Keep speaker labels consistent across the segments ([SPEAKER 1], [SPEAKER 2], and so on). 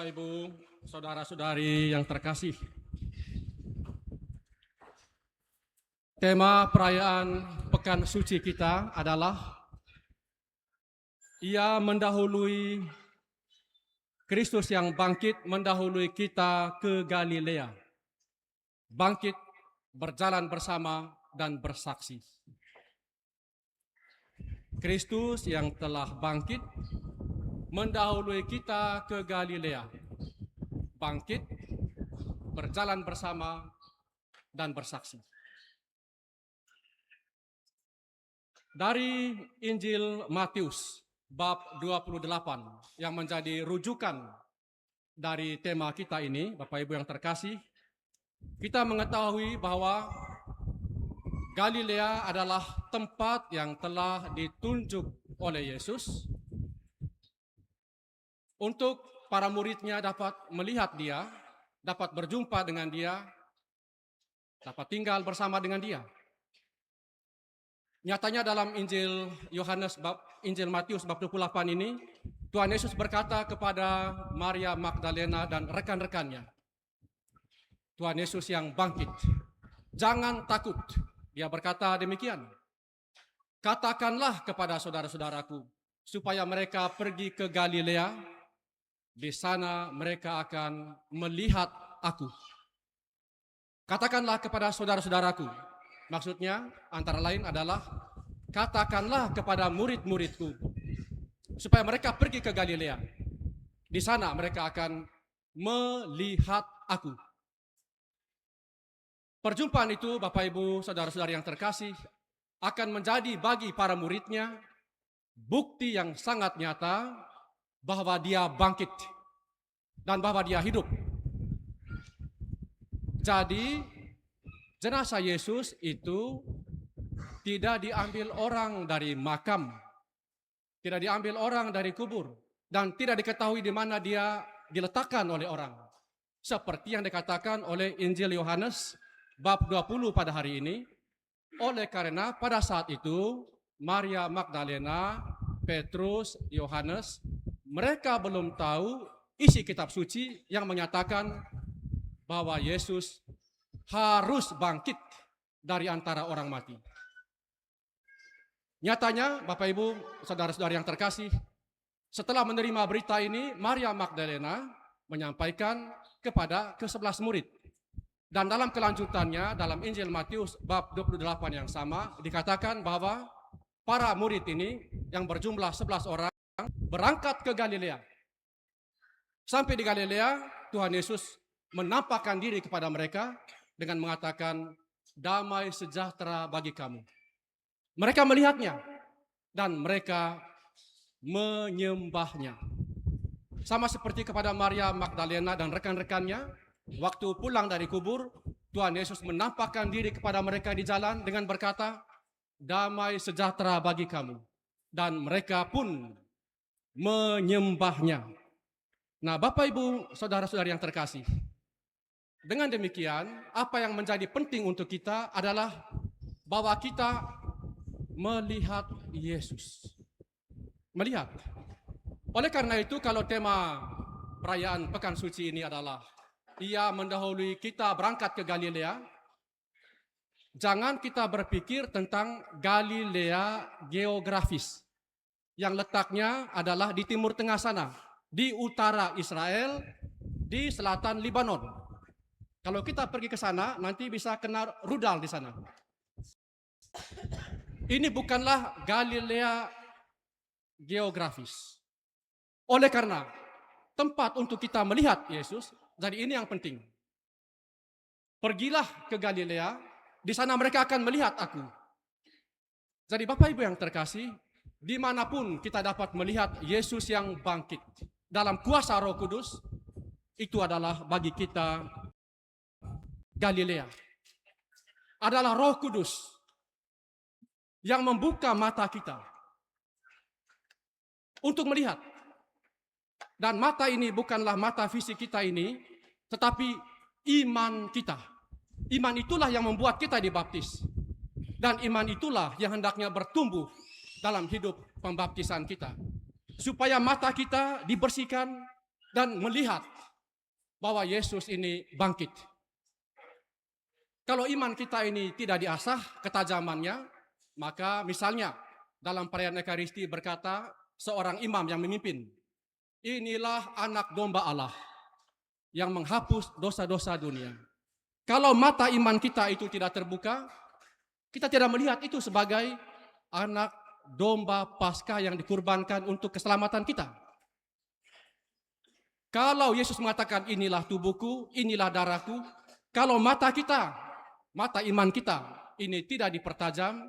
[SPEAKER 1] Bapak, Ibu, saudara-saudari yang terkasih. Tema perayaan Pekan Suci kita adalah Ia mendahului Kristus yang bangkit mendahului kita ke Galilea. Bangkit, berjalan bersama dan bersaksi. Kristus yang telah bangkit mendahului kita ke Galilea. Bangkit, berjalan bersama dan bersaksi. Dari Injil Matius bab 28 yang menjadi rujukan dari tema kita ini, Bapak Ibu yang terkasih, kita mengetahui bahwa Galilea adalah tempat yang telah ditunjuk oleh Yesus untuk para muridnya dapat melihat dia, dapat berjumpa dengan dia, dapat tinggal bersama dengan dia. Nyatanya dalam Injil Matius bab 28 ini, Tuhan Yesus berkata kepada Maria Magdalena dan rekan-rekannya, Tuhan Yesus yang bangkit, jangan takut. Dia berkata demikian, katakanlah kepada saudara-saudaraku supaya mereka pergi ke Galilea, di sana mereka akan melihat aku. Katakanlah kepada saudara-saudaraku, maksudnya antara lain adalah katakanlah kepada murid-muridku supaya mereka pergi ke Galilea. Di sana mereka akan melihat aku. Perjumpaan itu, Bapak Ibu, saudara-saudari yang terkasih, akan menjadi bagi para muridnya bukti yang sangat nyata bahwa dia bangkit dan bahwa dia hidup. Jadi, jenazah Yesus itu tidak diambil orang dari makam, tidak diambil orang dari kubur, dan tidak diketahui di mana dia diletakkan oleh orang. Seperti yang dikatakan oleh Injil Yohanes bab 20 pada hari ini, oleh karena pada saat itu Maria Magdalena, Petrus, Yohanes, mereka belum tahu isi kitab suci yang menyatakan bahwa Yesus harus bangkit dari antara orang mati. Nyatanya, Bapak Ibu, saudara-saudari yang terkasih, setelah menerima berita ini, Maria Magdalena menyampaikan kepada ke-11 murid. Dan dalam kelanjutannya, dalam Injil Matius bab 28 yang sama, dikatakan bahwa para murid ini yang berjumlah 11 orang berangkat ke Galilea. Sampai di Galilea, Tuhan Yesus menampakkan diri kepada mereka dengan mengatakan, damai sejahtera bagi kamu. Mereka melihatnya dan mereka menyembahnya. Sama seperti kepada Maria Magdalena dan rekan-rekannya, waktu pulang dari kubur, Tuhan Yesus menampakkan diri kepada mereka di jalan dengan berkata, damai sejahtera bagi kamu. Dan mereka pun menyembahnya. Nah, Bapak Ibu, saudara-saudari yang terkasih, dengan demikian, apa yang menjadi penting untuk kita adalah bahwa kita melihat Yesus. Melihat. Oleh karena itu, kalau tema perayaan Pekan Suci ini adalah Ia mendahului kita berangkat ke Galilea, jangan kita berpikir tentang Galilea geografis yang letaknya adalah di timur tengah sana, di utara Israel, di selatan Libanon. Kalau kita pergi ke sana, nanti bisa kena rudal di sana. Ini bukanlah Galilea geografis. Oleh karena tempat untuk kita melihat Yesus, jadi ini yang penting. Pergilah ke Galilea, di sana mereka akan melihat aku. Jadi Bapak Ibu yang terkasih, dimanapun kita dapat melihat Yesus yang bangkit dalam kuasa Roh Kudus, itu adalah bagi kita Galilea. Adalah Roh Kudus yang membuka mata kita untuk melihat. Dan mata ini bukanlah mata fisik kita ini, tetapi iman kita. Iman itulah yang membuat kita dibaptis. Dan iman itulah yang hendaknya bertumbuh dalam hidup pembaptisan kita. Supaya mata kita dibersihkan dan melihat bahwa Yesus ini bangkit. Kalau iman kita ini tidak diasah ketajamannya, maka misalnya dalam perayaan Ekaristi berkata seorang imam yang memimpin, inilah anak domba Allah yang menghapus dosa-dosa dunia. Kalau mata iman kita itu tidak terbuka, kita tidak melihat itu sebagai anak domba Paskah yang dikurbankan untuk keselamatan kita. Kalau Yesus mengatakan inilah tubuhku, inilah darahku, kalau mata kita, mata iman kita ini tidak dipertajam,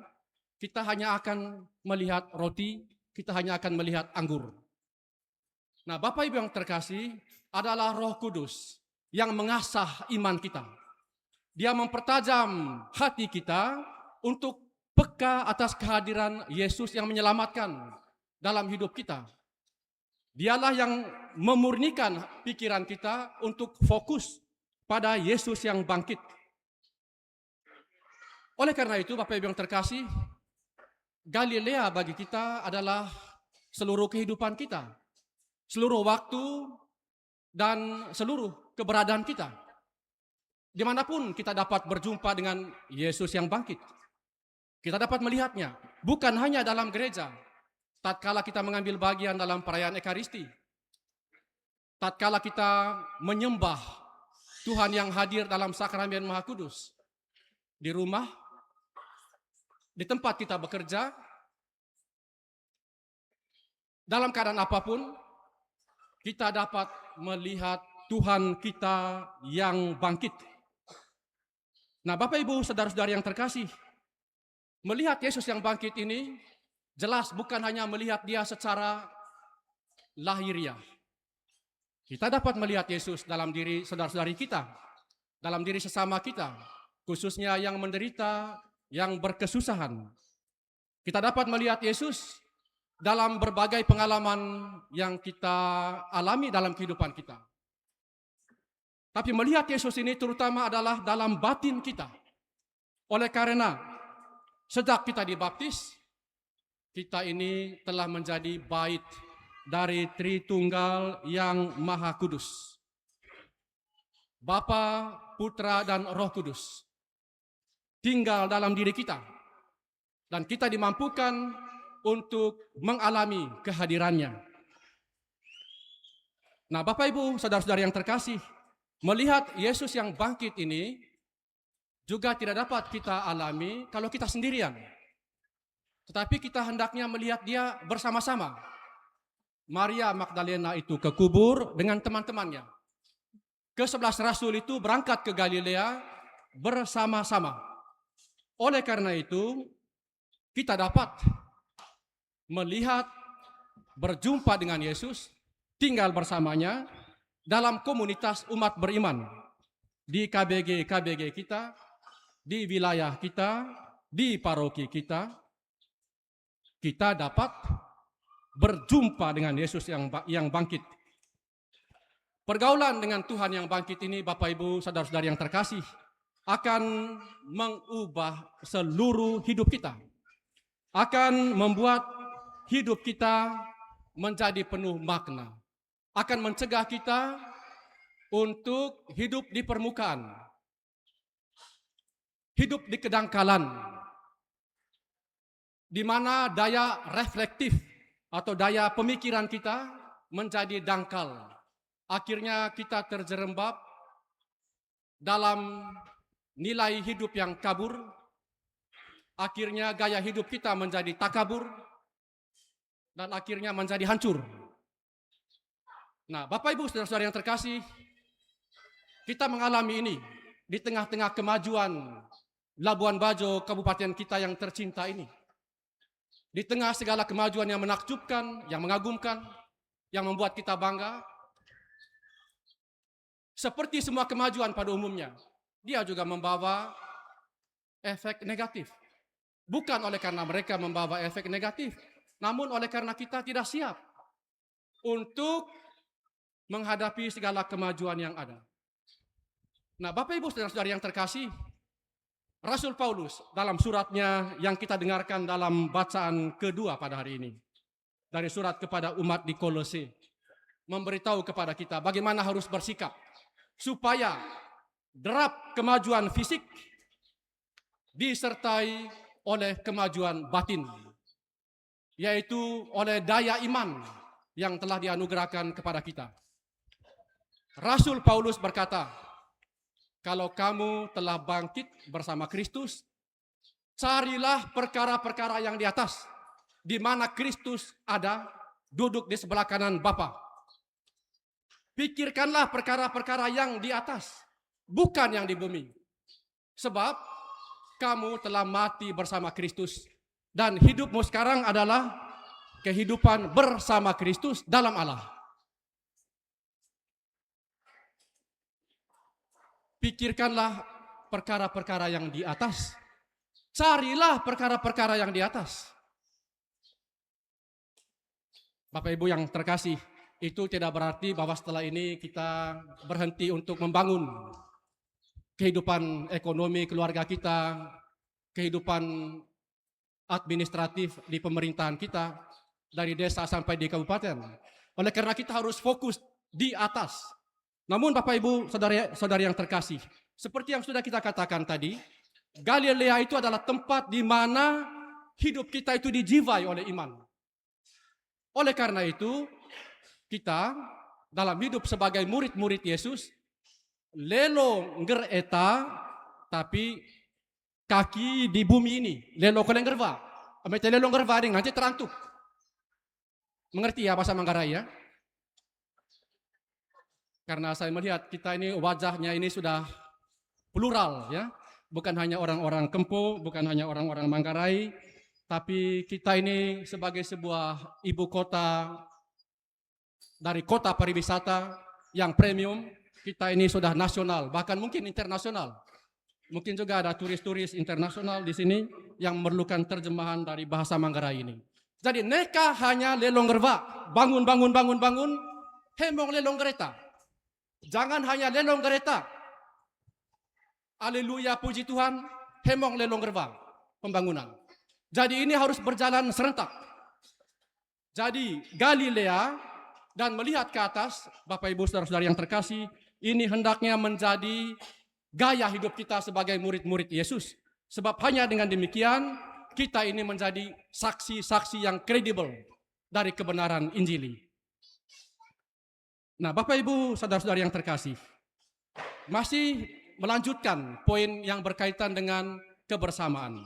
[SPEAKER 1] kita hanya akan melihat roti, kita hanya akan melihat anggur. Nah, Bapak Ibu yang terkasih, adalah Roh Kudus yang mengasah iman kita. Dia mempertajam hati kita untuk peka atas kehadiran Yesus yang menyelamatkan dalam hidup kita. Dialah yang memurnikan pikiran kita untuk fokus pada Yesus yang bangkit. Oleh karena itu, Bapak Ibu yang terkasih, Galilea bagi kita adalah seluruh kehidupan kita, seluruh waktu, dan seluruh keberadaan kita. Dimanapun kita dapat berjumpa dengan Yesus yang bangkit. Kita dapat melihatnya, bukan hanya dalam gereja, tatkala kita mengambil bagian dalam perayaan Ekaristi, tatkala kita menyembah Tuhan yang hadir dalam sakramen Maha Kudus, di rumah, di tempat kita bekerja, dalam keadaan apapun, kita dapat melihat Tuhan kita yang bangkit. Nah, Bapak Ibu, saudara-saudari yang terkasih, melihat Yesus yang bangkit ini jelas bukan hanya melihat dia secara lahiriah. Kita dapat melihat Yesus dalam diri saudara-saudari kita, dalam diri sesama kita, khususnya yang menderita, yang berkesusahan. Kita dapat melihat Yesus dalam berbagai pengalaman yang kita alami dalam kehidupan kita. Tapi melihat Yesus ini terutama adalah dalam batin kita. Oleh karena sejak kita dibaptis, kita ini telah menjadi bait dari Tritunggal yang Maha Kudus. Bapa, Putra, dan Roh Kudus tinggal dalam diri kita. Dan kita dimampukan untuk mengalami kehadirannya. Nah, Bapak Ibu, saudara-saudari yang terkasih, melihat Yesus yang bangkit ini juga tidak dapat kita alami kalau kita sendirian. Tetapi kita hendaknya melihat dia bersama-sama. Maria Magdalena itu ke kubur dengan teman-temannya. Ke-11 Rasul itu berangkat ke Galilea bersama-sama. Oleh karena itu, kita dapat melihat, berjumpa dengan Yesus, tinggal bersamanya dalam komunitas umat beriman. Di KBG kita, di wilayah kita, di paroki kita, kita dapat berjumpa dengan Yesus yang bangkit. Pergaulan dengan Tuhan yang bangkit ini, Bapak Ibu, saudara-saudari yang terkasih, akan mengubah seluruh hidup kita. Akan membuat hidup kita menjadi penuh makna. Akan mencegah kita untuk hidup di permukaan. Hidup di kedangkalan. Di mana daya reflektif atau daya pemikiran kita menjadi dangkal. Akhirnya kita terjerembab dalam nilai hidup yang kabur. Akhirnya gaya hidup kita menjadi takabur. Dan akhirnya menjadi hancur. Nah, Bapak Ibu, saudara-saudara yang terkasih, kita mengalami ini di tengah-tengah kemajuan Labuan Bajo, kabupaten kita yang tercinta ini. Di tengah segala kemajuan yang menakjubkan, yang mengagumkan, yang membuat kita bangga. Seperti semua kemajuan pada umumnya, dia juga membawa efek negatif. Bukan oleh karena mereka membawa efek negatif, namun oleh karena kita tidak siap untuk menghadapi segala kemajuan yang ada. Nah, Bapak Ibu saudara-saudari yang terkasih, Rasul Paulus dalam suratnya yang kita dengarkan dalam bacaan kedua pada hari ini, dari surat kepada umat di Kolose, memberitahu kepada kita bagaimana harus bersikap supaya derap kemajuan fisik disertai oleh kemajuan batin, yaitu oleh daya iman yang telah dianugerahkan kepada kita. Rasul Paulus berkata, kalau kamu telah bangkit bersama Kristus, carilah perkara-perkara yang di atas, di mana Kristus ada, duduk di sebelah kanan Bapa. Pikirkanlah perkara-perkara yang di atas, bukan yang di bumi. Sebab kamu telah mati bersama Kristus, dan hidupmu sekarang adalah kehidupan bersama Kristus dalam Allah. Pikirkanlah perkara-perkara yang di atas. Carilah perkara-perkara yang di atas. Bapak Ibu yang terkasih, itu tidak berarti bahwa setelah ini kita berhenti untuk membangun kehidupan ekonomi keluarga kita, kehidupan administratif di pemerintahan kita, dari desa sampai di kabupaten. Oleh karena kita harus fokus di atas. Namun Bapak Ibu, saudara-saudari yang terkasih, seperti yang sudah kita katakan tadi, Galilea itu adalah tempat di mana hidup kita itu dijiwai oleh iman. Oleh karena itu, kita dalam hidup sebagai murid-murid Yesus, lelo ngger eta, tapi kaki di bumi ini, lelo koleng gerva. Amete lelo gerva ding nanti terantuk. Mengerti ya bahasa Manggarai ya? Karena saya melihat kita ini wajahnya ini sudah plural ya. Bukan hanya orang-orang Kempo, bukan hanya orang-orang Manggarai, tapi kita ini sebagai sebuah ibu kota dari kota pariwisata yang premium, kita ini sudah nasional, bahkan mungkin internasional. Mungkin juga ada turis-turis internasional di sini yang memerlukan terjemahan dari bahasa Manggarai ini. Jadi neka hanya lelong gerva, bangun, hemong lelong gereta. Jangan hanya lelong gereta. Haleluya, puji Tuhan, hemong lelong gerva, pembangunan. Jadi ini harus berjalan serentak. Jadi Galilea dan melihat ke atas, Bapak Ibu saudara-saudari yang terkasih, ini hendaknya menjadi gaya hidup kita sebagai murid-murid Yesus. Sebab hanya dengan demikian, kita ini menjadi saksi-saksi yang kredibel dari kebenaran Injili. Nah, Bapak Ibu saudara-saudari yang terkasih, masih melanjutkan poin yang berkaitan dengan kebersamaan.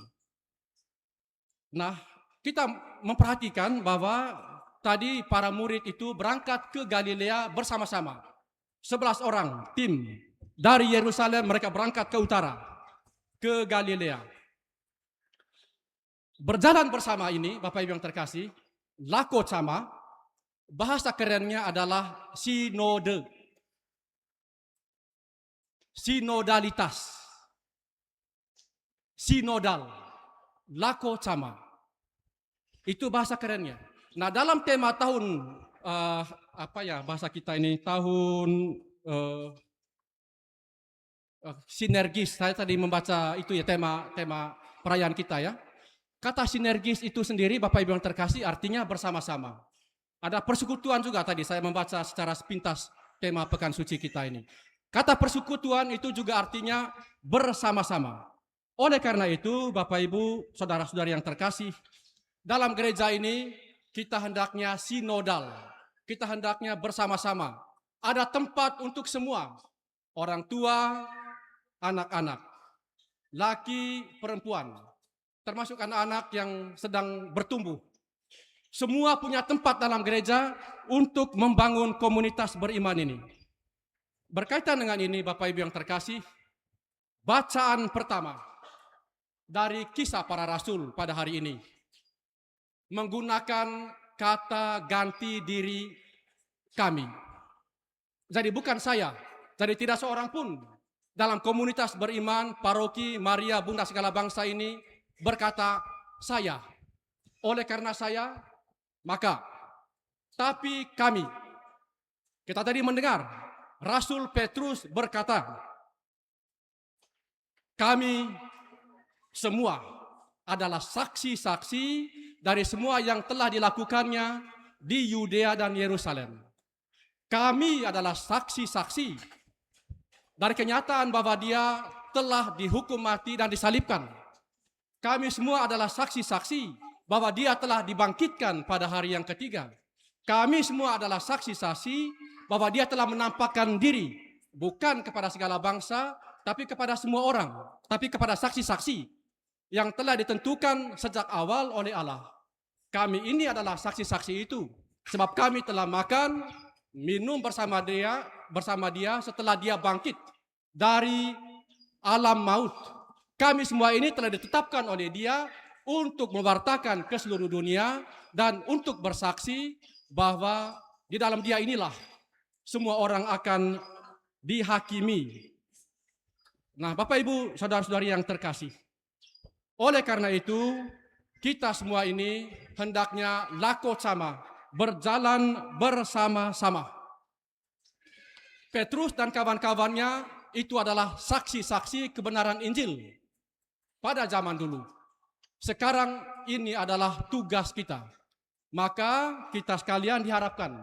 [SPEAKER 1] Nah, kita memperhatikan bahwa tadi para murid itu berangkat ke Galilea bersama-sama. 11 orang tim dari Yerusalem, mereka berangkat ke utara, ke Galilea. Berjalan bersama ini, Bapak Ibu yang terkasih, lako sama, bahasa kerennya adalah sinode. Sinodalitas. Sinodal. Lako sama. Itu bahasa kerennya. Nah, dalam tema tahun bahasa kita ini tahun sinergis. Saya tadi membaca itu ya tema perayaan kita ya. Kata sinergis itu sendiri Bapak Ibu yang terkasih artinya bersama-sama. Ada persekutuan juga tadi saya membaca secara sepintas tema Pekan Suci kita ini. Kata persekutuan itu juga artinya bersama-sama. Oleh karena itu Bapak Ibu saudara-saudari yang terkasih, dalam gereja ini kita hendaknya sinodal. Kita hendaknya bersama-sama. Ada tempat untuk semua. Orang tua, anak-anak, laki, perempuan, termasuk anak-anak yang sedang bertumbuh. Semua punya tempat dalam gereja untuk membangun komunitas beriman ini. Berkaitan dengan ini Bapak Ibu yang terkasih, bacaan pertama dari Kisah Para Rasul pada hari ini menggunakan kata ganti diri kami. Jadi bukan saya, jadi tidak seorang pun dalam komunitas beriman paroki Maria Bunda Segala Bangsa ini berkata saya. Oleh karena saya, maka tapi kami. Kita tadi mendengar Rasul Petrus berkata, kami semua adalah saksi-saksi dari semua yang telah dilakukannya di Yudea dan Yerusalem. Kami adalah saksi-saksi dari kenyataan bahwa dia telah dihukum mati dan disalibkan. Kami semua adalah saksi-saksi bahwa dia telah dibangkitkan pada hari yang ketiga. Kami semua adalah saksi-saksi bahwa dia telah menampakkan diri bukan kepada segala bangsa, tapi kepada semua orang, tapi kepada saksi-saksi yang telah ditentukan sejak awal oleh Allah. Kami ini adalah saksi-saksi itu, sebab kami telah makan, minum bersama dia setelah dia bangkit dari alam maut. Kami semua ini telah ditetapkan oleh dia untuk mewartakan ke seluruh dunia dan untuk bersaksi bahwa di dalam dia inilah semua orang akan dihakimi. Nah, Bapak Ibu, saudara-saudari yang terkasih, oleh karena itu kita semua ini hendaknya lakot sama, berjalan bersama-sama. Petrus dan kawan-kawannya itu adalah saksi-saksi kebenaran Injil pada zaman dulu. Sekarang ini adalah tugas kita. Maka kita sekalian diharapkan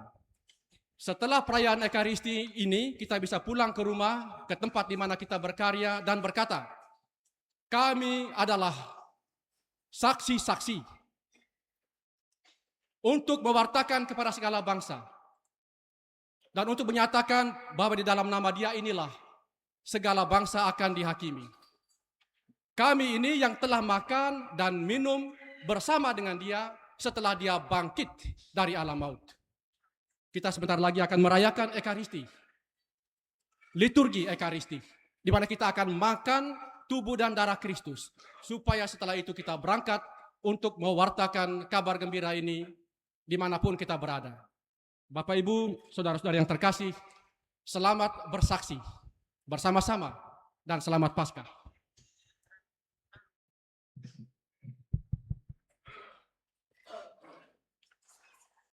[SPEAKER 1] setelah perayaan Ekaristi ini kita bisa pulang ke rumah, ke tempat di mana kita berkarya dan berkata, kami adalah saksi-saksi untuk mewartakan kepada segala bangsa dan untuk menyatakan bahwa di dalam nama dia inilah segala bangsa akan dihakimi. Kami ini yang telah makan dan minum bersama dengan dia setelah dia bangkit dari alam maut. Kita sebentar lagi akan merayakan Ekaristi, liturgi Ekaristi, di mana kita akan makan tubuh dan darah Kristus, supaya setelah itu kita berangkat untuk mewartakan kabar gembira ini dimanapun kita berada. Bapak, Ibu, saudara-saudara yang terkasih, selamat bersaksi bersama-sama dan selamat Paskah.